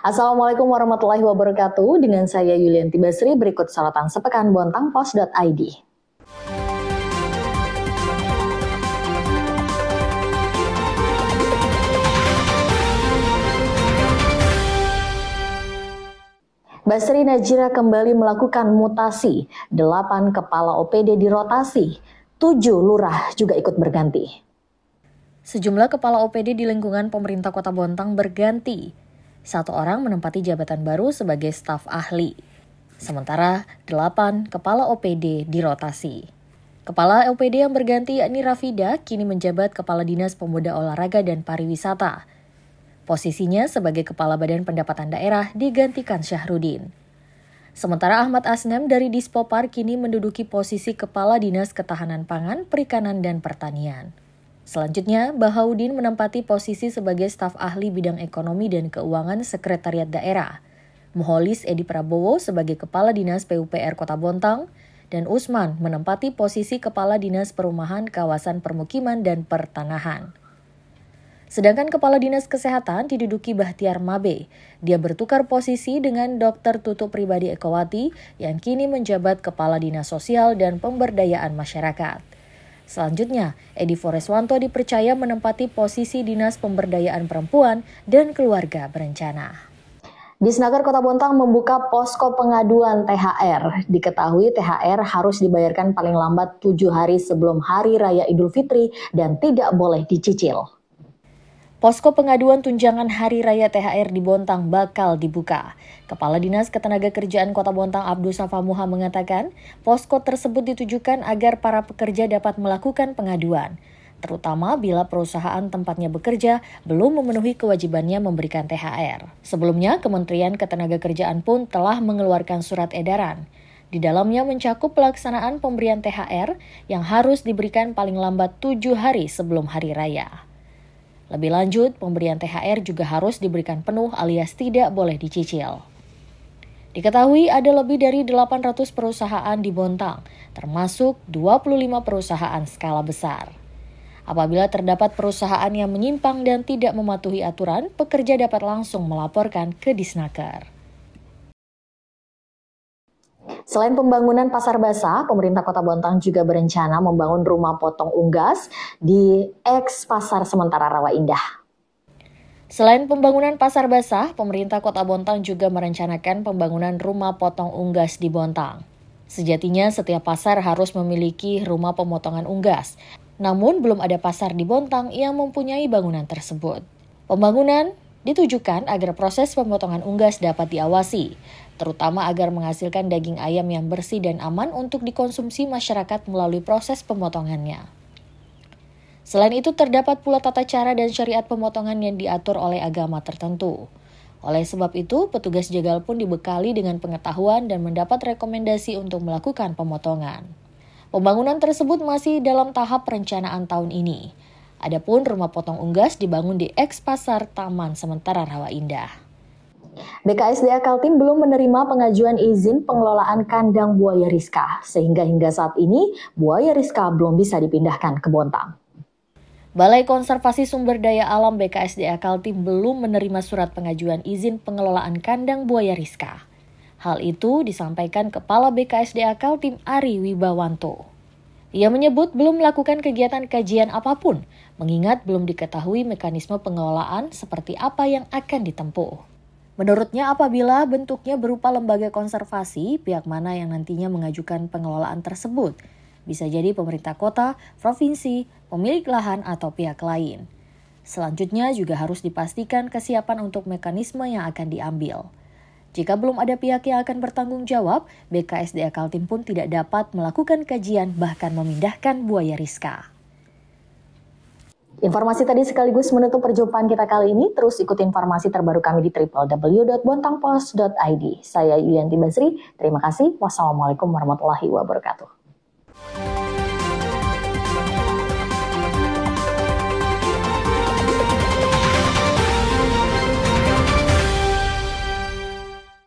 Assalamualaikum warahmatullahi wabarakatuh. Dengan saya Yulianti Basri, berikut sorotan sepekan bontangpos.id. Basri Najira kembali melakukan mutasi, 8 kepala OPD dirotasi, 7 lurah juga ikut berganti. Sejumlah kepala OPD di lingkungan pemerintah Kota Bontang berganti. 1 orang menempati jabatan baru sebagai staf ahli. Sementara 8 kepala OPD dirotasi. Kepala OPD yang berganti yakni Rafida kini menjabat Kepala Dinas Pemuda Olahraga dan Pariwisata. Posisinya sebagai Kepala Badan Pendapatan Daerah digantikan Syahrudin. Sementara Ahmad Asnem dari Dispopar kini menduduki posisi Kepala Dinas Ketahanan Pangan, Perikanan, dan Pertanian. Selanjutnya, Bahaudin menempati posisi sebagai staf ahli bidang ekonomi dan keuangan Sekretariat Daerah. Moholis Edi Prabowo sebagai Kepala Dinas PUPR Kota Bontang, dan Usman menempati posisi Kepala Dinas Perumahan, Kawasan Permukiman, dan Pertanahan. Sedangkan Kepala Dinas Kesehatan diduduki Bahtiar Mabe. Dia bertukar posisi dengan Dr. Tutu Pribadi Ekowati yang kini menjabat Kepala Dinas Sosial dan Pemberdayaan Masyarakat. Selanjutnya, Edi Foreswanto dipercaya menempati posisi Dinas Pemberdayaan Perempuan dan Keluarga Berencana. Disnaker Kota Bontang membuka posko pengaduan THR. Diketahui THR harus dibayarkan paling lambat 7 hari sebelum Hari Raya Idul Fitri dan tidak boleh dicicil. Posko pengaduan tunjangan Hari Raya THR di Bontang bakal dibuka. Kepala Dinas Ketenagakerjaan Kota Bontang Abdul Safa Muha mengatakan, posko tersebut ditujukan agar para pekerja dapat melakukan pengaduan, terutama bila perusahaan tempatnya bekerja belum memenuhi kewajibannya memberikan THR. Sebelumnya, Kementerian Ketenagakerjaan pun telah mengeluarkan surat edaran. Di dalamnya mencakup pelaksanaan pemberian THR yang harus diberikan paling lambat 7 hari sebelum Hari Raya. Lebih lanjut, pemberian THR juga harus diberikan penuh alias tidak boleh dicicil. Diketahui ada lebih dari 800 perusahaan di Bontang, termasuk 25 perusahaan skala besar. Apabila terdapat perusahaan yang menyimpang dan tidak mematuhi aturan, pekerja dapat langsung melaporkan ke Disnaker. Selain pembangunan pasar basah, pemerintah Kota Bontang juga berencana membangun rumah potong unggas di eks-pasar sementara Rawa Indah. Selain pembangunan pasar basah, pemerintah Kota Bontang juga merencanakan pembangunan rumah potong unggas di Bontang. Sejatinya setiap pasar harus memiliki rumah pemotongan unggas, namun belum ada pasar di Bontang yang mempunyai bangunan tersebut. Pembangunan ditujukan agar proses pemotongan unggas dapat diawasi, terutama agar menghasilkan daging ayam yang bersih dan aman untuk dikonsumsi masyarakat melalui proses pemotongannya. Selain itu, terdapat pula tata cara dan syariat pemotongan yang diatur oleh agama tertentu. Oleh sebab itu, petugas jagal pun dibekali dengan pengetahuan dan mendapat rekomendasi untuk melakukan pemotongan. Pembangunan tersebut masih dalam tahap perencanaan tahun ini. Adapun rumah potong unggas dibangun di eks-pasar Taman Sementara Rawa Indah. BKSDA Kaltim belum menerima pengajuan izin pengelolaan kandang buaya Rizka, sehingga hingga saat ini buaya Rizka belum bisa dipindahkan ke Bontang. Balai Konservasi Sumber Daya Alam BKSDA Kaltim belum menerima surat pengajuan izin pengelolaan kandang buaya Rizka. Hal itu disampaikan Kepala BKSDA Kaltim Ari Wibawanto. Ia menyebut belum melakukan kegiatan kajian apapun, mengingat belum diketahui mekanisme pengelolaan seperti apa yang akan ditempuh. Menurutnya, apabila bentuknya berupa lembaga konservasi, pihak mana yang nantinya mengajukan pengelolaan tersebut? Bisa jadi pemerintah kota, provinsi, pemilik lahan, atau pihak lain. Selanjutnya juga harus dipastikan kesiapan untuk mekanisme yang akan diambil. Jika belum ada pihak yang akan bertanggung jawab, BKSDA Kaltim pun tidak dapat melakukan kajian bahkan memindahkan buaya Rizka. Informasi tadi sekaligus menutup perjumpaan kita kali ini. Terus ikuti informasi terbaru kami di www.bontangpos.id. Saya Yulianti Basri, terima kasih. Wassalamualaikum warahmatullahi wabarakatuh.